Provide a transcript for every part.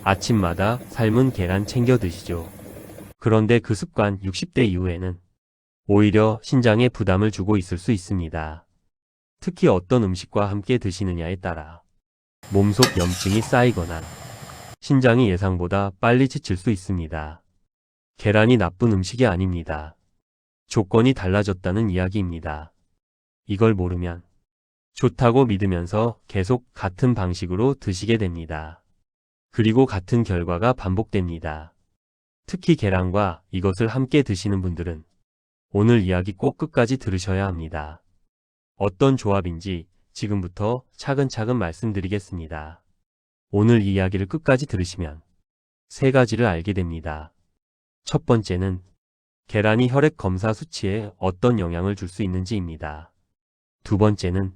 아침마다 삶은 계란 챙겨 드시죠. 그런데 그 습관 60대 이후에는 오히려 신장에 부담을 주고 있을 수 있습니다. 특히 어떤 음식과 함께 드시느냐에 따라 몸속 염증이 쌓이거나 신장이 예상보다 빨리 지칠 수 있습니다. 계란이 나쁜 음식이 아닙니다. 조건이 달라졌다는 이야기입니다. 이걸 모르면 좋다고 믿으면서 계속 같은 방식으로 드시게 됩니다. 그리고 같은 결과가 반복됩니다. 특히 계란과 이것을 함께 드시는 분들은 오늘 이야기 꼭 끝까지 들으셔야 합니다. 어떤 조합인지 지금부터 차근차근 말씀드리겠습니다. 오늘 이 이야기를 끝까지 들으시면 세 가지를 알게 됩니다. 첫 번째는 계란이 혈액 검사 수치에 어떤 영향을 줄 수 있는지입니다. 두 번째는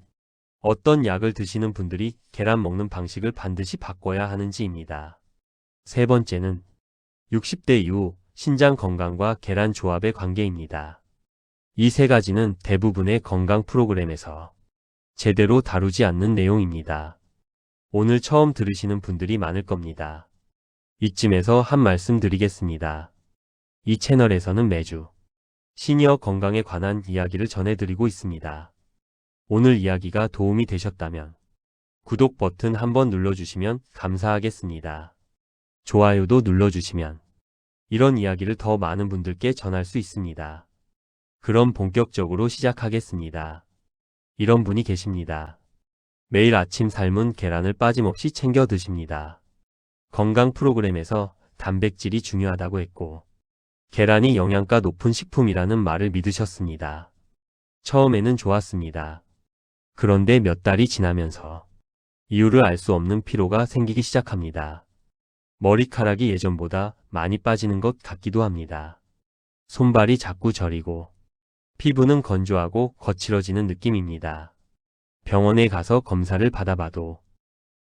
어떤 약을 드시는 분들이 계란 먹는 방식을 반드시 바꿔야 하는지입니다. 세 번째는 60대 이후 신장 건강과 계란 조합의 관계입니다. 이 세 가지는 대부분의 건강 프로그램에서 제대로 다루지 않는 내용입니다. 오늘 처음 들으시는 분들이 많을 겁니다. 이쯤에서 한 말씀 드리겠습니다. 이 채널에서는 매주 시니어 건강에 관한 이야기를 전해드리고 있습니다. 오늘 이야기가 도움이 되셨다면 구독 버튼 한번 눌러주시면 감사하겠습니다. 좋아요도 눌러주시면 이런 이야기를 더 많은 분들께 전할 수 있습니다. 그럼 본격적으로 시작하겠습니다. 이런 분이 계십니다. 매일 아침 삶은 계란을 빠짐없이 챙겨 드십니다. 건강 프로그램에서 단백질이 중요하다고 했고 계란이 영양가 높은 식품이라는 말을 믿으셨습니다. 처음에는 좋았습니다. 그런데 몇 달이 지나면서 이유를 알 수 없는 피로가 생기기 시작합니다. 머리카락이 예전보다 많이 빠지는 것 같기도 합니다. 손발이 자꾸 저리고 피부는 건조하고 거칠어지는 느낌입니다. 병원에 가서 검사를 받아봐도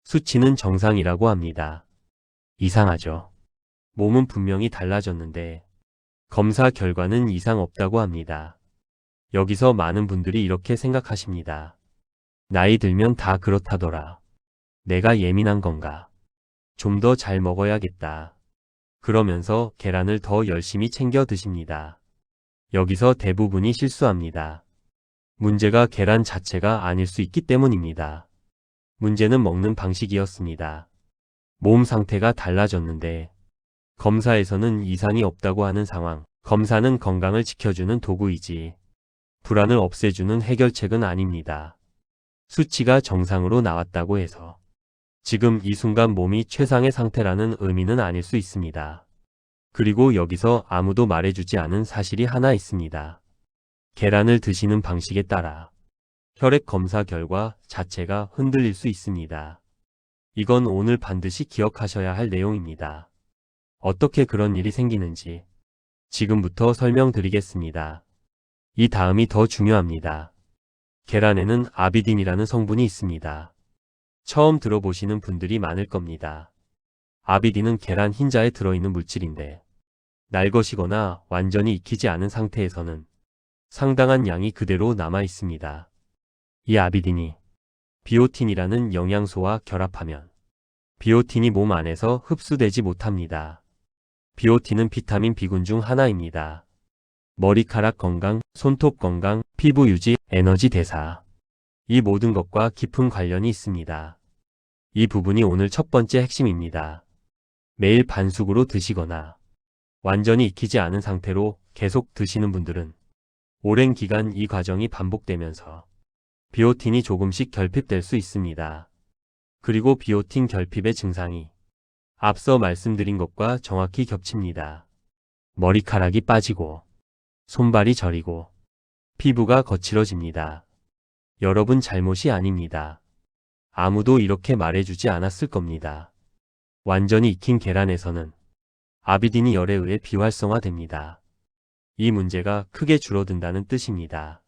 수치는 정상이라고 합니다. 이상하죠? 몸은 분명히 달라졌는데 검사 결과는 이상 없다고 합니다. 여기서 많은 분들이 이렇게 생각하십니다. 나이 들면 다 그렇다더라. 내가 예민한 건가? 좀 더 잘 먹어야겠다. 그러면서 계란을 더 열심히 챙겨 드십니다. 여기서 대부분이 실수합니다. 문제가 계란 자체가 아닐 수 있기 때문입니다. 문제는 먹는 방식이었습니다. 몸 상태가 달라졌는데 검사에서는 이상이 없다고 하는 상황. 검사는 건강을 지켜주는 도구이지 불안을 없애주는 해결책은 아닙니다. 수치가 정상으로 나왔다고 해서 지금 이 순간 몸이 최상의 상태라는 의미는 아닐 수 있습니다. 그리고 여기서 아무도 말해주지 않은 사실이 하나 있습니다. 계란을 드시는 방식에 따라 혈액 검사 결과 자체가 흔들릴 수 있습니다. 이건 오늘 반드시 기억하셔야 할 내용입니다. 어떻게 그런 일이 생기는지 지금부터 설명드리겠습니다. 이 다음이 더 중요합니다. 계란에는 아비딘이라는 성분이 있습니다. 처음 들어보시는 분들이 많을 겁니다. 아비딘은 계란 흰자에 들어있는 물질인데 날것이거나 완전히 익히지 않은 상태에서는 상당한 양이 그대로 남아 있습니다. 이 아비딘이 비오틴이라는 영양소와 결합하면 비오틴이 몸 안에서 흡수되지 못합니다. 비오틴은 비타민 B군 중 하나입니다. 머리카락 건강, 손톱 건강, 피부 유지, 에너지 대사. 이 모든 것과 깊은 관련이 있습니다. 이 부분이 오늘 첫 번째 핵심입니다. 매일 반숙으로 드시거나 완전히 익히지 않은 상태로 계속 드시는 분들은 오랜 기간 이 과정이 반복되면서 비오틴이 조금씩 결핍될 수 있습니다. 그리고 비오틴 결핍의 증상이 앞서 말씀드린 것과 정확히 겹칩니다. 머리카락이 빠지고 손발이 저리고 피부가 거칠어집니다. 여러분 잘못이 아닙니다. 아무도 이렇게 말해주지 않았을 겁니다. 완전히 익힌 계란에서는 아비딘이 열에 의해 비활성화됩니다. 이 문제가 크게 줄어든다는 뜻입니다.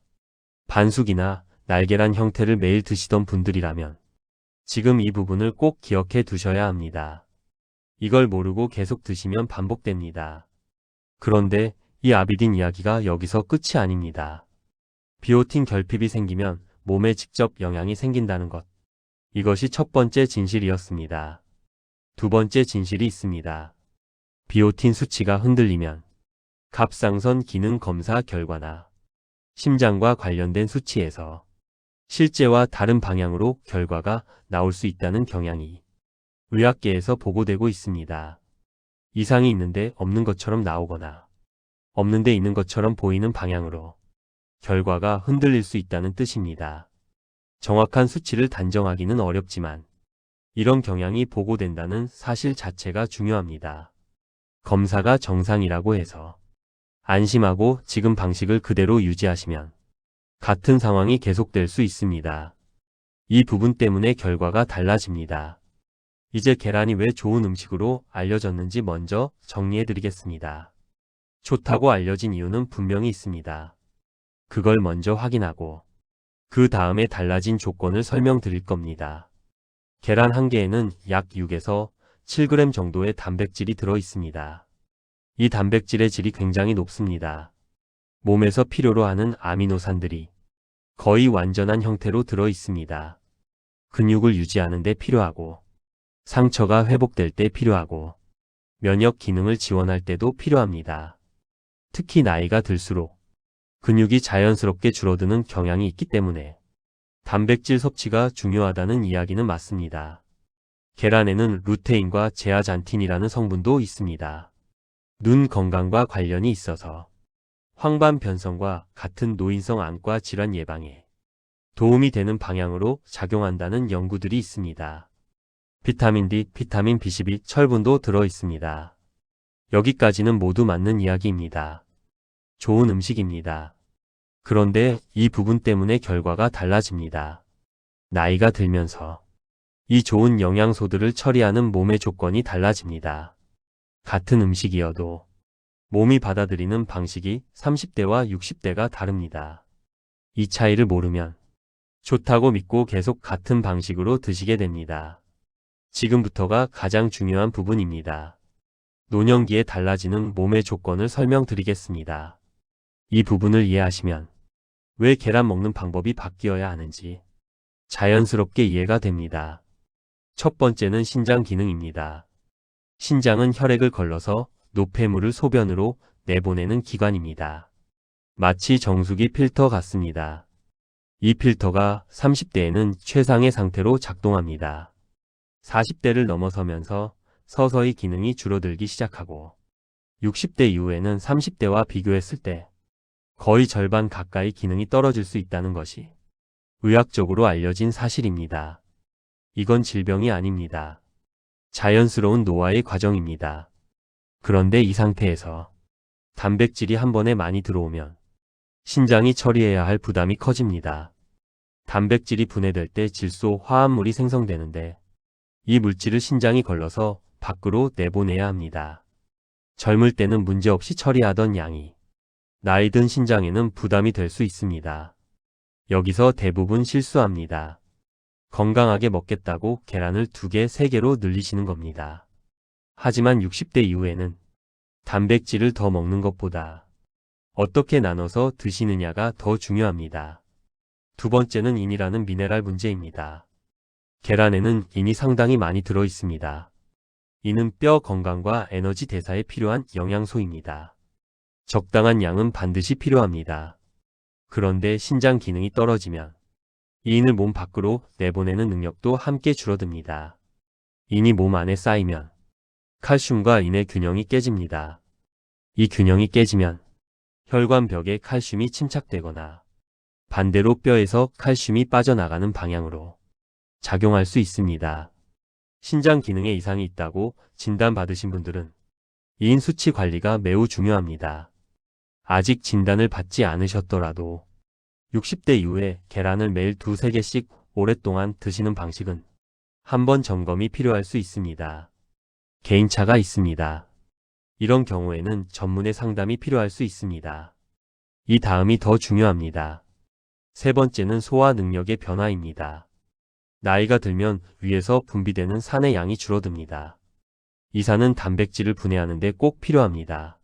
반숙이나 날계란 형태를 매일 드시던 분들이라면 지금 이 부분을 꼭 기억해 두셔야 합니다. 이걸 모르고 계속 드시면 반복됩니다. 그런데 이 아비딘 이야기가 여기서 끝이 아닙니다. 비오틴 결핍이 생기면 몸에 직접 영향이 생긴다는 것. 이것이 첫 번째 진실이었습니다. 두 번째 진실이 있습니다. 비오틴 수치가 흔들리면 갑상선 기능 검사 결과나 심장과 관련된 수치에서 실제와 다른 방향으로 결과가 나올 수 있다는 경향이 의학계에서 보고되고 있습니다. 이상이 있는데 없는 것처럼 나오거나 없는데 있는 것처럼 보이는 방향으로 결과가 흔들릴 수 있다는 뜻입니다. 정확한 수치를 단정하기는 어렵지만 이런 경향이 보고된다는 사실 자체가 중요합니다. 검사가 정상이라고 해서 안심하고 지금 방식을 그대로 유지하시면 같은 상황이 계속될 수 있습니다. 이 부분 때문에 결과가 달라집니다. 이제 계란이 왜 좋은 음식으로 알려졌는지 먼저 정리해드리겠습니다. 좋다고 알려진 이유는 분명히 있습니다. 그걸 먼저 확인하고 그 다음에 달라진 조건을 설명드릴 겁니다. 계란 한 개에는 약 6에서 7g 정도의 단백질이 들어 있습니다. 이 단백질의 질이 굉장히 높습니다. 몸에서 필요로 하는 아미노산들이 거의 완전한 형태로 들어 있습니다. 근육을 유지하는 데 필요하고 상처가 회복될 때 필요하고 면역 기능을 지원할 때도 필요합니다. 특히 나이가 들수록 근육이 자연스럽게 줄어드는 경향이 있기 때문에 단백질 섭취가 중요하다는 이야기는 맞습니다. 계란에는 루테인과 제아잔틴이라는 성분도 있습니다. 눈 건강과 관련이 있어서 황반 변성과 같은 노인성 안과 질환 예방에 도움이 되는 방향으로 작용한다는 연구들이 있습니다. 비타민 D, 비타민 B12, 철분도 들어 있습니다. 여기까지는 모두 맞는 이야기입니다. 좋은 음식입니다. 그런데 이 부분 때문에 결과가 달라집니다. 나이가 들면서 이 좋은 영양소들을 처리하는 몸의 조건이 달라집니다. 같은 음식이어도 몸이 받아들이는 방식이 30대와 60대가 다릅니다. 이 차이를 모르면 좋다고 믿고 계속 같은 방식으로 드시게 됩니다. 지금부터가 가장 중요한 부분입니다. 노년기에 달라지는 몸의 조건을 설명드리겠습니다. 이 부분을 이해하시면 왜 계란 먹는 방법이 바뀌어야 하는지 자연스럽게 이해가 됩니다. 첫 번째는 신장 기능입니다. 신장은 혈액을 걸러서 노폐물을 소변으로 내보내는 기관입니다. 마치 정수기 필터 같습니다. 이 필터가 30대에는 최상의 상태로 작동합니다. 40대를 넘어서면서 서서히 기능이 줄어들기 시작하고 60대 이후에는 30대와 비교했을 때 거의 절반 가까이 기능이 떨어질 수 있다는 것이 의학적으로 알려진 사실입니다. 이건 질병이 아닙니다. 자연스러운 노화의 과정입니다. 그런데 이 상태에서 단백질이 한 번에 많이 들어오면 신장이 처리해야 할 부담이 커집니다. 단백질이 분해될 때 질소 화합물이 생성되는데 이 물질을 신장이 걸러서 밖으로 내보내야 합니다. 젊을 때는 문제없이 처리하던 양이 나이 든 신장에는 부담이 될 수 있습니다. 여기서 대부분 실수합니다. 건강하게 먹겠다고 계란을 2개, 3개로 늘리시는 겁니다. 하지만 60대 이후에는 단백질을 더 먹는 것보다 어떻게 나눠서 드시느냐가 더 중요합니다. 두 번째는 인이라는 미네랄 문제입니다. 계란에는 인이 상당히 많이 들어 있습니다. 인은 뼈 건강과 에너지 대사에 필요한 영양소입니다. 적당한 양은 반드시 필요합니다. 그런데 신장 기능이 떨어지면 이 인을 몸 밖으로 내보내는 능력도 함께 줄어듭니다. 인이 몸 안에 쌓이면 칼슘과 인의 균형이 깨집니다. 이 균형이 깨지면 혈관벽에 칼슘이 침착되거나 반대로 뼈에서 칼슘이 빠져나가는 방향으로 작용할 수 있습니다. 신장 기능에 이상이 있다고 진단받으신 분들은 인 수치 관리가 매우 중요합니다. 아직 진단을 받지 않으셨더라도 60대 이후에 계란을 매일 2-3개씩 오랫동안 드시는 방식은 한번 점검이 필요할 수 있습니다. 개인차가 있습니다. 이런 경우에는 전문의 상담이 필요할 수 있습니다. 이 다음이 더 중요합니다. 세 번째는 소화 능력의 변화입니다. 나이가 들면 위에서 분비되는 산의 양이 줄어듭니다. 이 산은 단백질을 분해하는 데 꼭 필요합니다.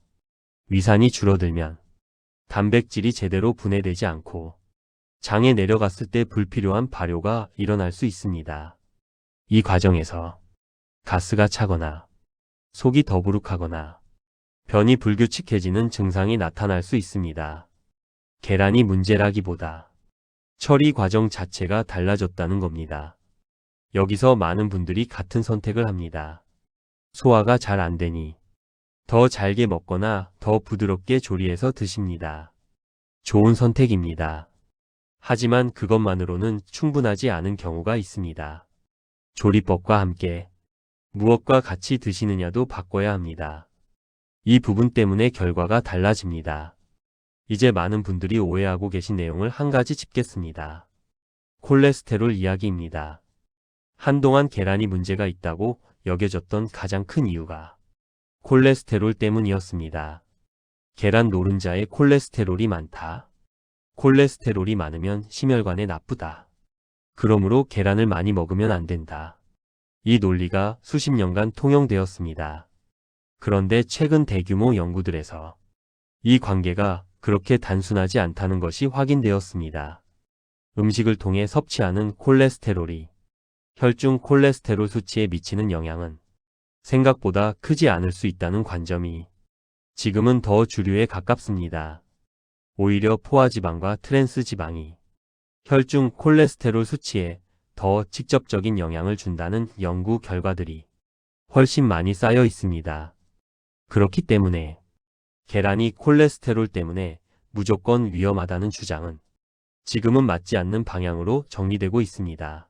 위산이 줄어들면 단백질이 제대로 분해되지 않고 장에 내려갔을 때 불필요한 발효가 일어날 수 있습니다. 이 과정에서 가스가 차거나 속이 더부룩하거나 변이 불규칙해지는 증상이 나타날 수 있습니다. 계란이 문제라기보다 처리 과정 자체가 달라졌다는 겁니다. 여기서 많은 분들이 같은 선택을 합니다. 소화가 잘 안 되니 더 잘게 먹거나 더 부드럽게 조리해서 드십니다. 좋은 선택입니다. 하지만 그것만으로는 충분하지 않은 경우가 있습니다. 조리법과 함께 무엇과 같이 드시느냐도 바꿔야 합니다. 이 부분 때문에 결과가 달라집니다. 이제 많은 분들이 오해하고 계신 내용을 한 가지 짚겠습니다. 콜레스테롤 이야기입니다. 한동안 계란이 문제가 있다고 여겨졌던 가장 큰 이유가 콜레스테롤 때문이었습니다. 계란 노른자에 콜레스테롤이 많다. 콜레스테롤이 많으면 심혈관에 나쁘다. 그러므로 계란을 많이 먹으면 안 된다. 이 논리가 수십 년간 통용되었습니다. 그런데 최근 대규모 연구들에서 이 관계가 그렇게 단순하지 않다는 것이 확인되었습니다. 음식을 통해 섭취하는 콜레스테롤이 혈중 콜레스테롤 수치에 미치는 영향은 생각보다 크지 않을 수 있다는 관점이 지금은 더 주류에 가깝습니다. 오히려 포화지방과 트랜스지방이 혈중 콜레스테롤 수치에 더 직접적인 영향을 준다는 연구 결과들이 훨씬 많이 쌓여 있습니다. 그렇기 때문에 계란이 콜레스테롤 때문에 무조건 위험하다는 주장은 지금은 맞지 않는 방향으로 정리되고 있습니다.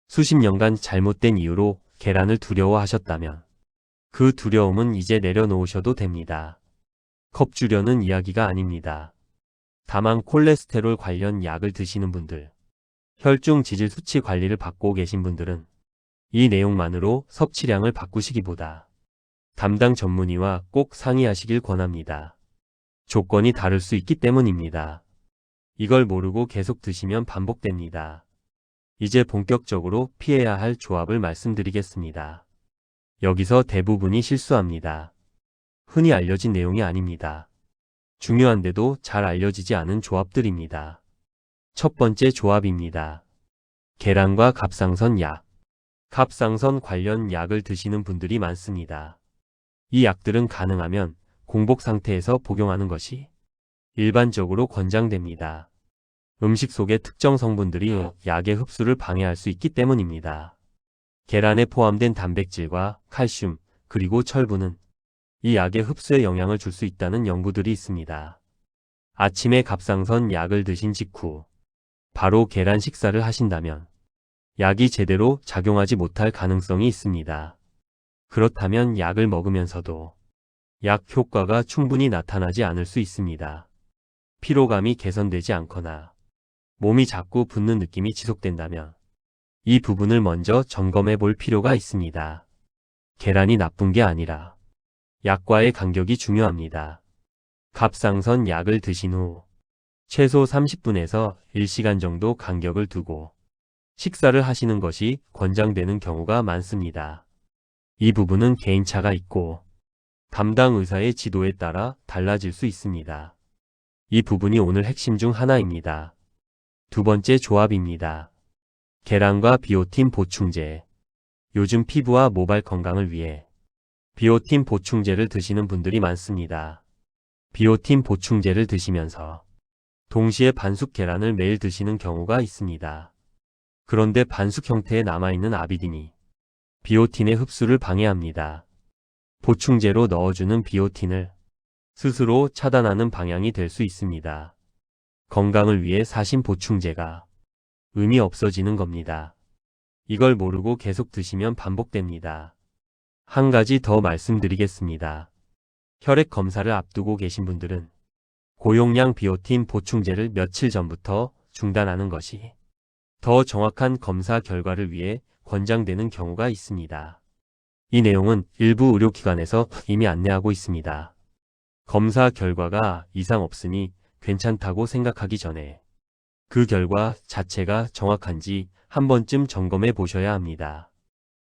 수십 년간 잘못된 이유로 계란을 두려워하셨다면 그 두려움은 이제 내려놓으셔도 됩니다. 겁주려는 이야기가 아닙니다. 다만 콜레스테롤 관련 약을 드시는 분들, 혈중 지질 수치 관리를 받고 계신 분들은 이 내용만으로 섭취량을 바꾸시기보다 담당 전문의와 꼭 상의하시길 권합니다. 조건이 다를 수 있기 때문입니다. 이걸 모르고 계속 드시면 반복됩니다. 이제 본격적으로 피해야 할 조합을 말씀드리겠습니다. 여기서 대부분이 실수합니다. 흔히 알려진 내용이 아닙니다. 중요한데도 잘 알려지지 않은 조합들입니다. 첫 번째 조합입니다. 계란과 갑상선 약. 갑상선 관련 약을 드시는 분들이 많습니다. 이 약들은 가능하면 공복 상태에서 복용하는 것이 일반적으로 권장됩니다. 음식 속의 특정 성분들이 약의 흡수를 방해할 수 있기 때문입니다. 계란에 포함된 단백질과 칼슘, 그리고 철분은 이 약의 흡수에 영향을 줄 수 있다는 연구들이 있습니다. 아침에 갑상선 약을 드신 직후 바로 계란 식사를 하신다면 약이 제대로 작용하지 못할 가능성이 있습니다. 그렇다면 약을 먹으면서도 약 효과가 충분히 나타나지 않을 수 있습니다. 피로감이 개선되지 않거나 몸이 자꾸 붓는 느낌이 지속된다면 이 부분을 먼저 점검해 볼 필요가 있습니다. 계란이 나쁜 게 아니라 약과의 간격이 중요합니다. 갑상선 약을 드신 후 최소 30분에서 1시간 정도 간격을 두고 식사를 하시는 것이 권장되는 경우가 많습니다. 이 부분은 개인차가 있고 담당 의사의 지도에 따라 달라질 수 있습니다. 이 부분이 오늘 핵심 중 하나입니다. 두 번째 조합입니다. 계란과 비오틴 보충제. 요즘 피부와 모발 건강을 위해 비오틴 보충제를 드시는 분들이 많습니다. 비오틴 보충제를 드시면서 동시에 반숙 계란을 매일 드시는 경우가 있습니다. 그런데 반숙 형태에 남아있는 아비딘이 비오틴의 흡수를 방해합니다. 보충제로 넣어주는 비오틴을 스스로 차단하는 방향이 될 수 있습니다. 건강을 위해 사신 보충제가 의미 없어지는 겁니다. 이걸 모르고 계속 드시면 반복됩니다. 한 가지 더 말씀드리겠습니다. 혈액 검사를 앞두고 계신 분들은 고용량 비오틴 보충제를 며칠 전부터 중단하는 것이 더 정확한 검사 결과를 위해 권장되는 경우가 있습니다. 이 내용은 일부 의료기관에서 이미 안내하고 있습니다. 검사 결과가 이상 없으니 괜찮다고 생각하기 전에 그 결과 자체가 정확한지 한 번쯤 점검해 보셔야 합니다.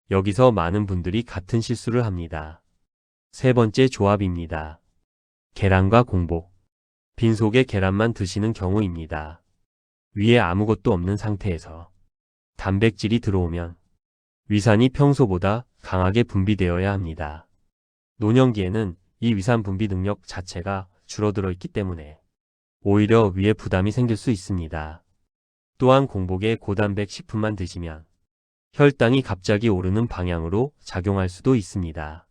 여기서 많은 분들이 같은 실수를 합니다. 세 번째 조합입니다. 계란과 공복. 빈속에 계란만 드시는 경우입니다. 위에 아무것도 없는 상태에서 단백질이 들어오면 위산이 평소보다 강하게 분비되어야 합니다. 노년기에는 이 위산 분비 능력 자체가 줄어들어 있기 때문에 오히려 위에 부담이 생길 수 있습니다. 또한 공복에 고단백 식품만 드시면 혈당이 갑자기 오르는 방향으로 작용할 수도 있습니다.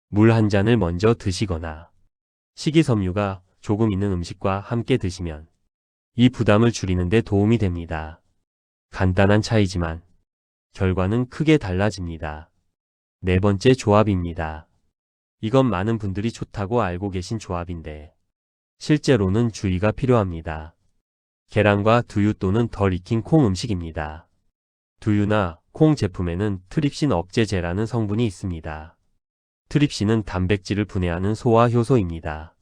물 한 잔을 먼저 드시거나 식이섬유가 조금 있는 음식과 함께 드시면 이 부담을 줄이는 데 도움이 됩니다. 간단한 차이지만 결과는 크게 달라집니다. 네 번째 조합입니다. 이건 많은 분들이 좋다고 알고 계신 조합인데 실제로는 주의가 필요합니다. 계란과 두유 또는 덜 익힌 콩 음식입니다. 두유나 콩 제품에는 트립신 억제제라는 성분이 있습니다. 트립신은 단백질을 분해하는 소화 효소입니다.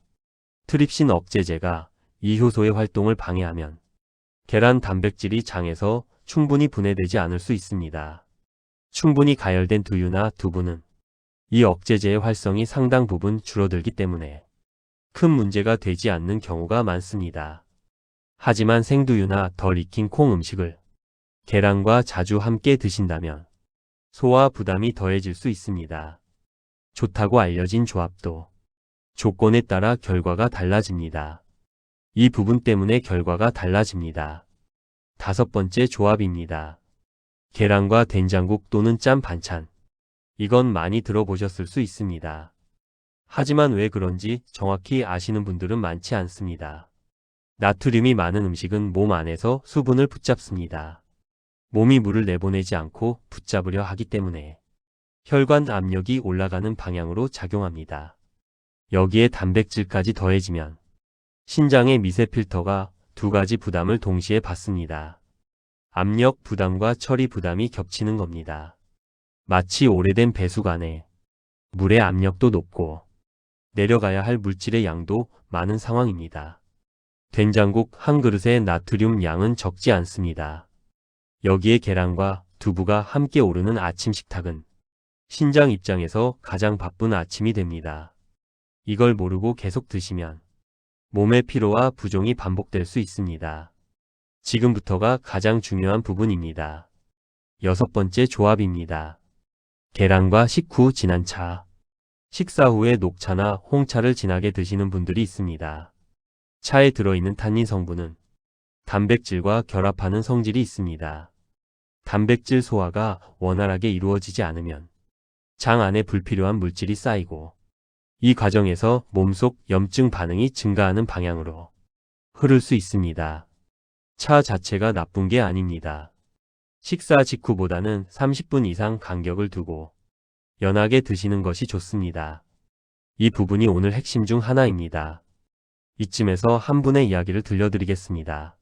트립신 억제제가 이 효소의 활동을 방해하면 계란 단백질이 장에서 충분히 분해되지 않을 수 있습니다. 충분히 가열된 두유나 두부는 이 억제제의 활성이 상당 부분 줄어들기 때문에 큰 문제가 되지 않는 경우가 많습니다. 하지만 생두유나 덜 익힌 콩 음식을 계란과 자주 함께 드신다면 소화 부담이 더해질 수 있습니다. 좋다고 알려진 조합도 조건에 따라 결과가 달라집니다. 이 부분 때문에 결과가 달라집니다. 다섯 번째 조합입니다. 계란과 된장국 또는 짠 반찬. 이건 많이 들어보셨을 수 있습니다. 하지만 왜 그런지 정확히 아시는 분들은 많지 않습니다. 나트륨이 많은 음식은 몸 안에서 수분을 붙잡습니다. 몸이 물을 내보내지 않고 붙잡으려 하기 때문에 혈관 압력이 올라가는 방향으로 작용합니다. 여기에 단백질까지 더해지면 신장의 미세 필터가 두 가지 부담을 동시에 받습니다. 압력 부담과 처리 부담이 겹치는 겁니다. 마치 오래된 배수관에 물의 압력도 높고 내려가야 할 물질의 양도 많은 상황입니다. 된장국 한 그릇의 나트륨 양은 적지 않습니다. 여기에 계란과 두부가 함께 오르는 아침 식탁은 신장 입장에서 가장 바쁜 아침이 됩니다. 이걸 모르고 계속 드시면 몸의 피로와 부종이 반복될 수 있습니다. 지금부터가 가장 중요한 부분입니다. 여섯 번째 조합입니다. 계란과 식후 진한 차. 식사 후에 녹차나 홍차를 진하게 드시는 분들이 있습니다. 차에 들어있는 탄닌 성분은 단백질과 결합하는 성질이 있습니다. 단백질 소화가 원활하게 이루어지지 않으면 장 안에 불필요한 물질이 쌓이고 이 과정에서 몸속 염증 반응이 증가하는 방향으로 흐를 수 있습니다. 차 자체가 나쁜 게 아닙니다. 식사 직후보다는 30분 이상 간격을 두고 연하게 드시는 것이 좋습니다. 이 부분이 오늘 핵심 중 하나입니다. 이쯤에서 한 분의 이야기를 들려드리겠습니다.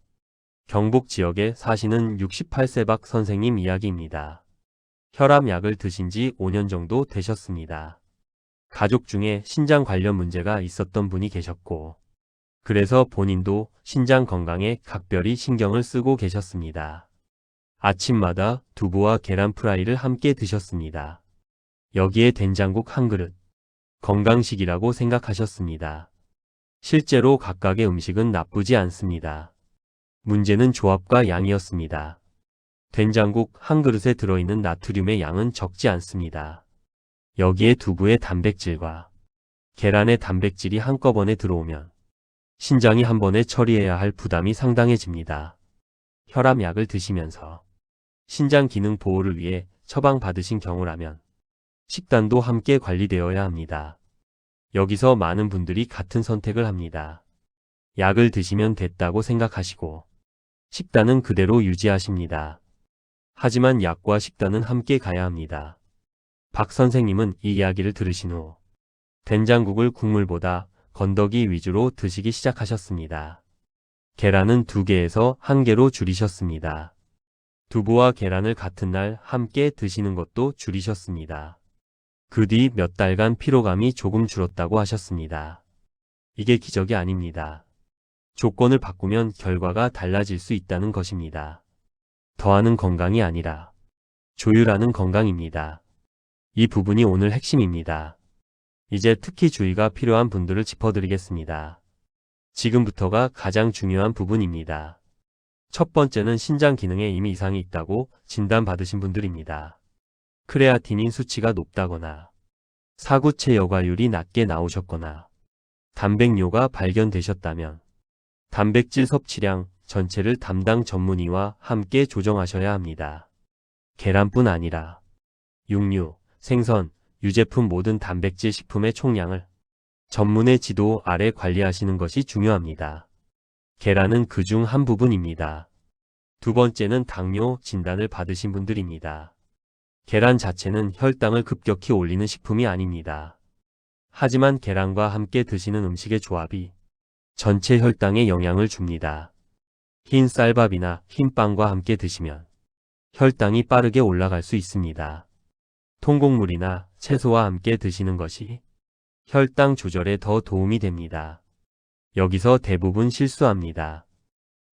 경북 지역에 사시는 68세 박 선생님 이야기입니다. 혈압약을 드신 지 5년 정도 되셨습니다. 가족 중에 신장 관련 문제가 있었던 분이 계셨고, 그래서 본인도 신장 건강에 각별히 신경을 쓰고 계셨습니다. 아침마다 두부와 계란 프라이를 함께 드셨습니다. 여기에 된장국 한 그릇, 건강식이라고 생각하셨습니다. 실제로 각각의 음식은 나쁘지 않습니다. 문제는 조합과 양이었습니다. 된장국 한 그릇에 들어있는 나트륨의 양은 적지 않습니다. 여기에 두부의 단백질과 계란의 단백질이 한꺼번에 들어오면 신장이 한 번에 처리해야 할 부담이 상당해집니다. 혈압약을 드시면서 신장 기능 보호를 위해 처방받으신 경우라면 식단도 함께 관리되어야 합니다. 여기서 많은 분들이 같은 선택을 합니다. 약을 드시면 됐다고 생각하시고 식단은 그대로 유지하십니다. 하지만 약과 식단은 함께 가야 합니다. 박 선생님은 이 이야기를 들으신 후 된장국을 국물보다 건더기 위주로 드시기 시작하셨습니다. 계란은 2개에서 1개로 줄이셨습니다. 두부와 계란을 같은 날 함께 드시는 것도 줄이셨습니다. 그 뒤 몇 달간 피로감이 조금 줄었다고 하셨습니다. 이게 기적이 아닙니다. 조건을 바꾸면 결과가 달라질 수 있다는 것입니다. 더하는 건강이 아니라 조율하는 건강입니다. 이 부분이 오늘 핵심입니다. 이제 특히 주의가 필요한 분들을 짚어드리겠습니다. 지금부터가 가장 중요한 부분입니다. 첫 번째는 신장 기능에 이미 이상이 있다고 진단받으신 분들입니다. 크레아티닌 수치가 높다거나 사구체 여과율이 낮게 나오셨거나 단백뇨가 발견되셨다면 단백질 섭취량 전체를 담당 전문의와 함께 조정하셔야 합니다. 계란뿐 아니라 육류, 생선, 유제품 모든 단백질 식품의 총량을 전문의 지도 아래 관리하시는 것이 중요합니다. 계란은 그중 한 부분입니다. 두 번째는 당뇨 진단을 받으신 분들입니다. 계란 자체는 혈당을 급격히 올리는 식품이 아닙니다. 하지만 계란과 함께 드시는 음식의 조합이 전체 혈당에 영향을 줍니다. 흰 쌀밥이나 흰 빵과 함께 드시면 혈당이 빠르게 올라갈 수 있습니다. 통곡물이나 채소와 함께 드시는 것이 혈당 조절에 더 도움이 됩니다. 여기서 대부분 실수합니다.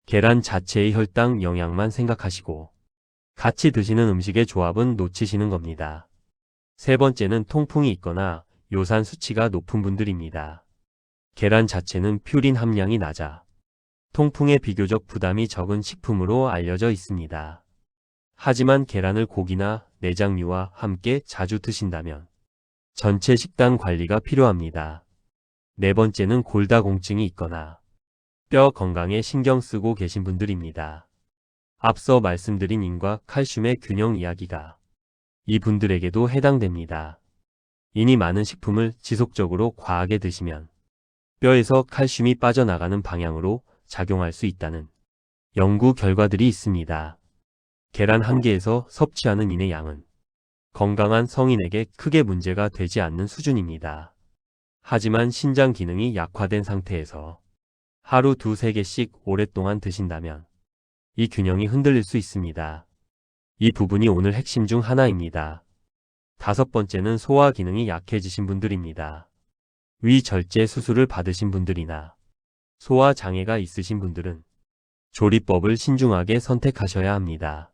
계란 자체의 혈당 영향만 생각하시고 같이 드시는 음식의 조합은 놓치시는 겁니다. 세 번째는 통풍이 있거나 요산 수치가 높은 분들입니다. 계란 자체는 퓨린 함량이 낮아 통풍에 비교적 부담이 적은 식품으로 알려져 있습니다. 하지만 계란을 고기나 내장류와 함께 자주 드신다면 전체 식단 관리가 필요합니다. 네 번째는 골다공증이 있거나 뼈 건강에 신경 쓰고 계신 분들입니다. 앞서 말씀드린 인과 칼슘의 균형 이야기가 이분들에게도 해당됩니다. 인이 많은 식품을 지속적으로 과하게 드시면 뼈에서 칼슘이 빠져나가는 방향으로 작용할 수 있다는 연구 결과들이 있습니다. 계란 한 개에서 섭취하는 인의 양은 건강한 성인에게 크게 문제가 되지 않는 수준입니다. 하지만 신장 기능이 약화된 상태에서 하루 2~3개씩 오랫동안 드신다면 이 균형이 흔들릴 수 있습니다. 이 부분이 오늘 핵심 중 하나입니다. 다섯 번째는 소화 기능이 약해지신 분들입니다. 위절제 수술을 받으신 분들이나 소화 장애가 있으신 분들은 조리법을 신중하게 선택하셔야 합니다.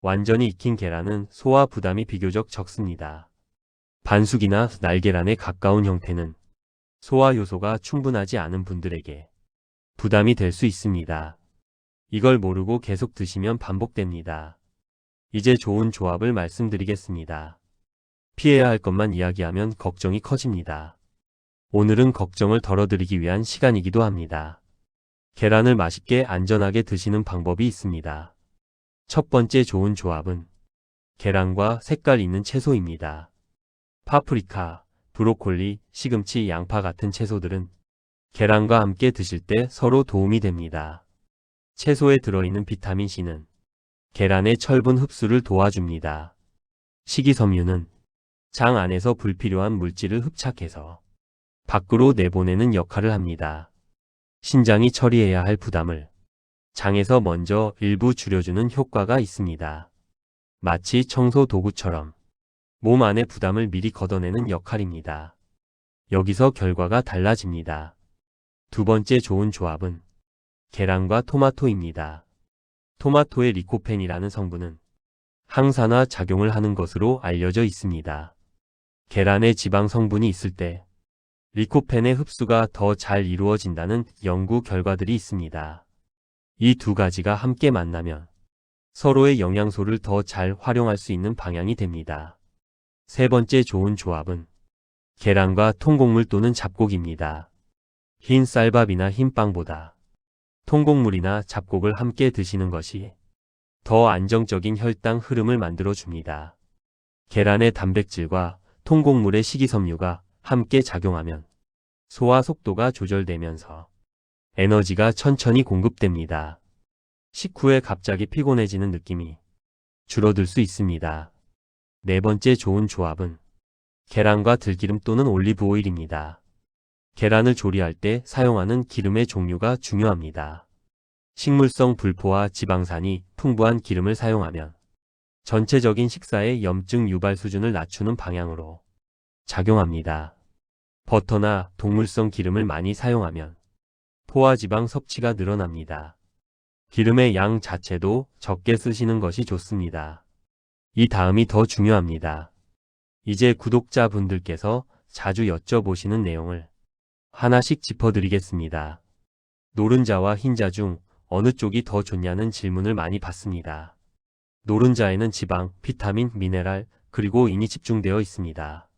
완전히 익힌 계란은 소화 부담이 비교적 적습니다. 반숙이나 날계란에 가까운 형태는 소화 요소가 충분하지 않은 분들에게 부담이 될 수 있습니다. 이걸 모르고 계속 드시면 반복됩니다. 이제 좋은 조합을 말씀드리겠습니다. 피해야 할 것만 이야기하면 걱정이 커집니다. 오늘은 걱정을 덜어드리기 위한 시간이기도 합니다. 계란을 맛있게 안전하게 드시는 방법이 있습니다. 첫 번째 좋은 조합은 계란과 색깔 있는 채소입니다. 파프리카, 브로콜리, 시금치, 양파 같은 채소들은 계란과 함께 드실 때 서로 도움이 됩니다. 채소에 들어있는 비타민 C는 계란의 철분 흡수를 도와줍니다. 식이섬유는 장 안에서 불필요한 물질을 흡착해서 밖으로 내보내는 역할을 합니다. 신장이 처리해야 할 부담을 장에서 먼저 일부 줄여주는 효과가 있습니다. 마치 청소 도구처럼 몸 안의 부담을 미리 걷어내는 역할입니다. 여기서 결과가 달라집니다. 두 번째 좋은 조합은 계란과 토마토입니다. 토마토의 리코펜이라는 성분은 항산화 작용을 하는 것으로 알려져 있습니다. 계란에 지방 성분이 있을 때 리코펜의 흡수가 더 잘 이루어진다는 연구 결과들이 있습니다. 이 두 가지가 함께 만나면 서로의 영양소를 더 잘 활용할 수 있는 방향이 됩니다. 세 번째 좋은 조합은 계란과 통곡물 또는 잡곡입니다. 흰 쌀밥이나 흰 빵보다 통곡물이나 잡곡을 함께 드시는 것이 더 안정적인 혈당 흐름을 만들어줍니다. 계란의 단백질과 통곡물의 식이섬유가 함께 작용하면 소화 속도가 조절되면서 에너지가 천천히 공급됩니다. 식후에 갑자기 피곤해지는 느낌이 줄어들 수 있습니다. 네 번째 좋은 조합은 계란과 들기름 또는 올리브 오일입니다. 계란을 조리할 때 사용하는 기름의 종류가 중요합니다. 식물성 불포화 지방산이 풍부한 기름을 사용하면 전체적인 식사의 염증 유발 수준을 낮추는 방향으로 작용합니다. 버터나 동물성 기름을 많이 사용하면 포화지방 섭취가 늘어납니다. 기름의 양 자체도 적게 쓰시는 것이 좋습니다. 이 다음이 더 중요합니다. 이제 구독자분들께서 자주 여쭤보시는 내용을 하나씩 짚어드리겠습니다. 노른자와 흰자 중 어느 쪽이 더 좋냐는 질문을 많이 받습니다. 노른자에는 지방, 비타민, 미네랄, 그리고 인이 집중되어 있습니다.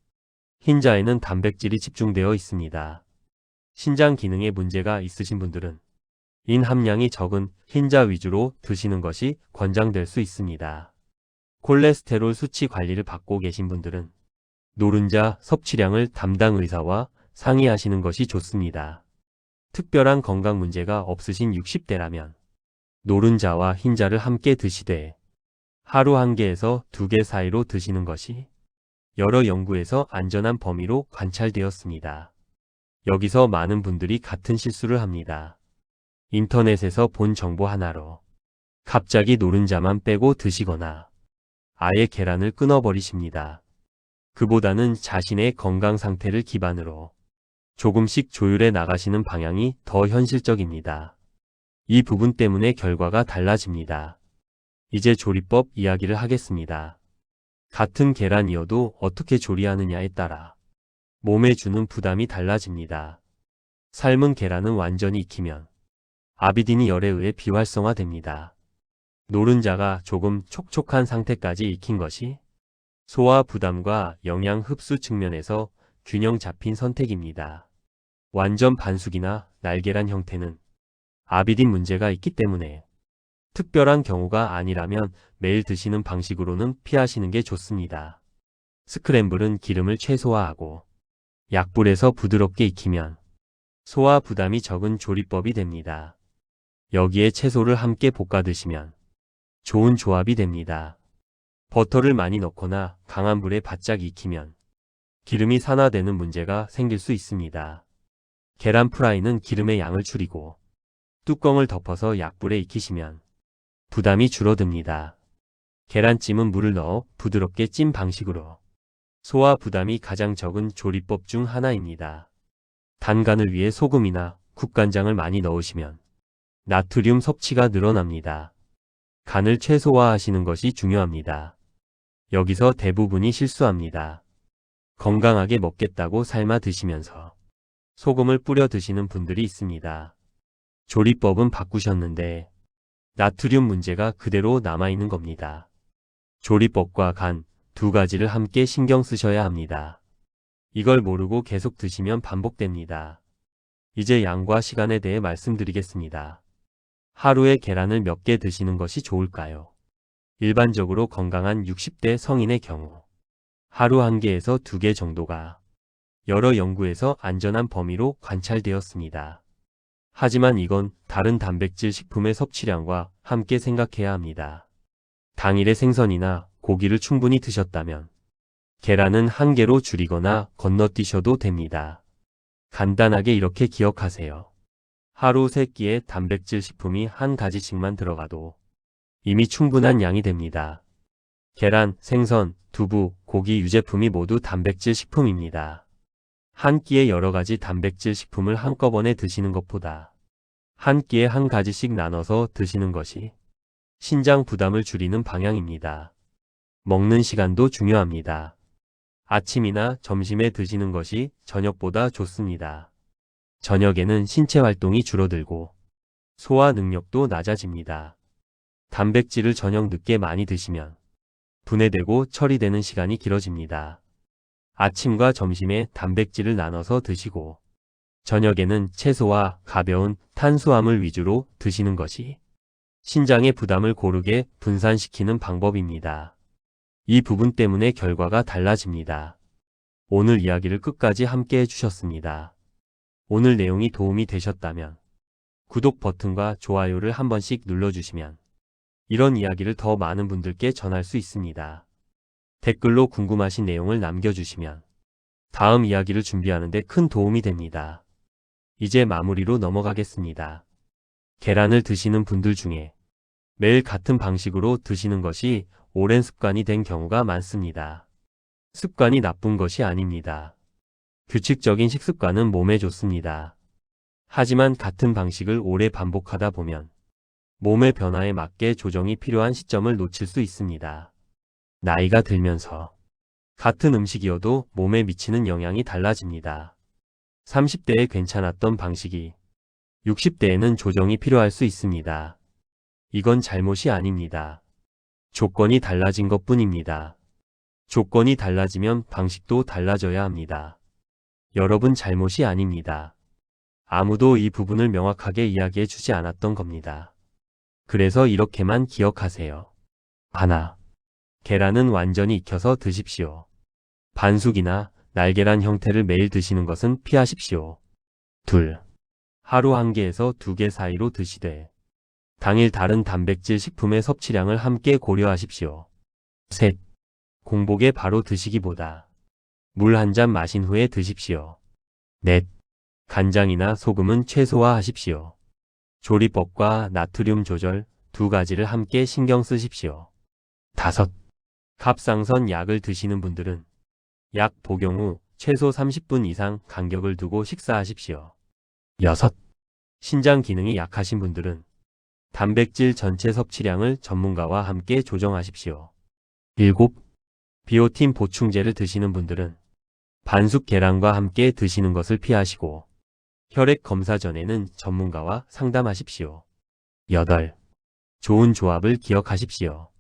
흰자에는 단백질이 집중되어 있습니다. 신장 기능에 문제가 있으신 분들은 인 함량이 적은 흰자 위주로 드시는 것이 권장될 수 있습니다. 콜레스테롤 수치 관리를 받고 계신 분들은 노른자 섭취량을 담당 의사와 상의하시는 것이 좋습니다. 특별한 건강 문제가 없으신 60대라면 노른자와 흰자를 함께 드시되 하루 1개에서 2개 사이로 드시는 것이 여러 연구에서 안전한 범위로 관찰되었습니다. 여기서 많은 분들이 같은 실수를 합니다. 인터넷에서 본 정보 하나로 갑자기 노른자만 빼고 드시거나 아예 계란을 끊어버리십니다. 그보다는 자신의 건강 상태를 기반으로 조금씩 조율해 나가시는 방향이 더 현실적입니다. 이 부분 때문에 결과가 달라집니다. 이제 조리법 이야기를 하겠습니다. 같은 계란이어도 어떻게 조리하느냐에 따라 몸에 주는 부담이 달라집니다. 삶은 계란은 완전히 익히면 아비딘이 열에 의해 비활성화됩니다. 노른자가 조금 촉촉한 상태까지 익힌 것이 소화 부담과 영양 흡수 측면에서 균형 잡힌 선택입니다. 완전 반숙이나 날계란 형태는 아비딘 문제가 있기 때문에 특별한 경우가 아니라면 매일 드시는 방식으로는 피하시는 게 좋습니다. 스크램블은 기름을 최소화하고 약불에서 부드럽게 익히면 소화 부담이 적은 조리법이 됩니다. 여기에 채소를 함께 볶아 드시면 좋은 조합이 됩니다. 버터를 많이 넣거나 강한 불에 바짝 익히면 기름이 산화되는 문제가 생길 수 있습니다. 계란 프라이는 기름의 양을 줄이고 뚜껑을 덮어서 약불에 익히시면 부담이 줄어듭니다. 계란찜은 물을 넣어 부드럽게 찐 방식으로 소화 부담이 가장 적은 조리법 중 하나입니다. 단간을 위해 소금이나 국간장을 많이 넣으시면 나트륨 섭취가 늘어납니다. 간을 최소화하시는 것이 중요합니다. 여기서 대부분이 실수합니다. 건강하게 먹겠다고 삶아 드시면서 소금을 뿌려 드시는 분들이 있습니다. 조리법은 바꾸셨는데 나트륨 문제가 그대로 남아있는 겁니다. 조리법과 간 두 가지를 함께 신경 쓰셔야 합니다. 이걸 모르고 계속 드시면 반복됩니다. 이제 양과 시간에 대해 말씀드리겠습니다. 하루에 계란을 몇 개 드시는 것이 좋을까요? 일반적으로 건강한 60대 성인의 경우 하루 1개에서 2개 정도가 여러 연구에서 안전한 범위로 관찰되었습니다. 하지만 이건 다른 단백질 식품의 섭취량과 함께 생각해야 합니다. 당일에 생선이나 고기를 충분히 드셨다면 계란은 1개로 줄이거나 건너뛰셔도 됩니다. 간단하게 이렇게 기억하세요. 하루 3끼의 단백질 식품이 1가지씩만 들어가도 이미 충분한 양이 됩니다. 계란, 생선, 두부, 고기 유제품이 모두 단백질 식품입니다. 한 끼에 여러 가지 단백질 식품을 한꺼번에 드시는 것보다 한 끼에 1가지씩 나눠서 드시는 것이 신장 부담을 줄이는 방향입니다. 먹는 시간도 중요합니다. 아침이나 점심에 드시는 것이 저녁보다 좋습니다. 저녁에는 신체 활동이 줄어들고 소화 능력도 낮아집니다. 단백질을 저녁 늦게 많이 드시면 분해되고 처리되는 시간이 길어집니다. 아침과 점심에 단백질을 나눠서 드시고 저녁에는 채소와 가벼운 탄수화물 위주로 드시는 것이 신장의 부담을 고르게 분산시키는 방법입니다. 이 부분 때문에 결과가 달라집니다. 오늘 이야기를 끝까지 함께 해주셨습니다. 오늘 내용이 도움이 되셨다면 구독 버튼과 좋아요를 한 번씩 눌러주시면 이런 이야기를 더 많은 분들께 전할 수 있습니다. 댓글로 궁금하신 내용을 남겨주시면 다음 이야기를 준비하는 데 큰 도움이 됩니다. 이제 마무리로 넘어가겠습니다. 계란을 드시는 분들 중에 매일 같은 방식으로 드시는 것이 오랜 습관이 된 경우가 많습니다. 습관이 나쁜 것이 아닙니다. 규칙적인 식습관은 몸에 좋습니다. 하지만 같은 방식을 오래 반복하다 보면 몸의 변화에 맞게 조정이 필요한 시점을 놓칠 수 있습니다. 나이가 들면서 같은 음식이어도 몸에 미치는 영향이 달라집니다. 30대에 괜찮았던 방식이 60대에는 조정이 필요할 수 있습니다. 이건 잘못이 아닙니다. 조건이 달라진 것뿐입니다. 조건이 달라지면 방식도 달라져야 합니다. 여러분 잘못이 아닙니다. 아무도 이 부분을 명확하게 이야기해 주지 않았던 겁니다. 그래서 이렇게만 기억하세요. 하나. 계란은 완전히 익혀서 드십시오. 반숙이나 날계란 형태를 매일 드시는 것은 피하십시오. 둘. 하루 1개에서 2개 사이로 드시되 당일 다른 단백질 식품의 섭취량을 함께 고려하십시오. 셋. 공복에 바로 드시기보다 물 한 잔 마신 후에 드십시오. 넷. 간장이나 소금은 최소화하십시오. 조리법과 나트륨 조절 2가지를 함께 신경 쓰십시오. 다섯. 갑상선 약을 드시는 분들은 약 복용 후 최소 30분 이상 간격을 두고 식사하십시오. 여섯. 신장 기능이 약하신 분들은 단백질 전체 섭취량을 전문가와 함께 조정하십시오. 일곱. 비오틴 보충제를 드시는 분들은 반숙 계란과 함께 드시는 것을 피하시고 혈액 검사 전에는 전문가와 상담하십시오. 8. 좋은 조합을 기억하십시오.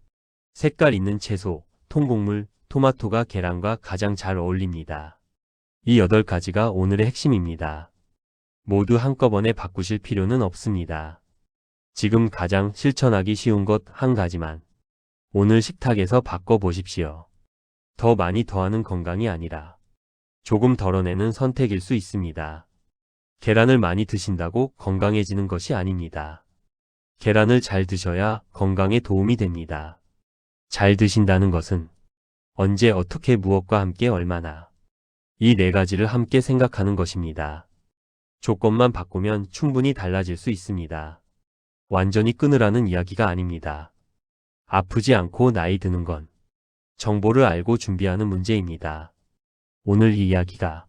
색깔 있는 채소, 통곡물, 토마토가 계란과 가장 잘 어울립니다. 이 8가지가 오늘의 핵심입니다. 모두 한꺼번에 바꾸실 필요는 없습니다. 지금 가장 실천하기 쉬운 것 한 가지만 오늘 식탁에서 바꿔보십시오. 더 많이 더하는 건강이 아니라 조금 덜어내는 선택일 수 있습니다. 계란을 많이 드신다고 건강해지는 것이 아닙니다. 계란을 잘 드셔야 건강에 도움이 됩니다. 잘 드신다는 것은 언제 어떻게 무엇과 함께 얼마나 이 4가지를 함께 생각하는 것입니다. 조건만 바꾸면 충분히 달라질 수 있습니다. 완전히 끊으라는 이야기가 아닙니다. 아프지 않고 나이 드는 건 정보를 알고 준비하는 문제입니다. 오늘 이 이야기가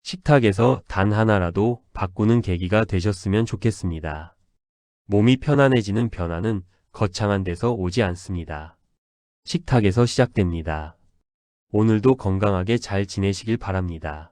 식탁에서 단 하나라도 바꾸는 계기가 되셨으면 좋겠습니다. 몸이 편안해지는 변화는 거창한 데서 오지 않습니다. 식탁에서 시작됩니다. 오늘도 건강하게 잘 지내시길 바랍니다.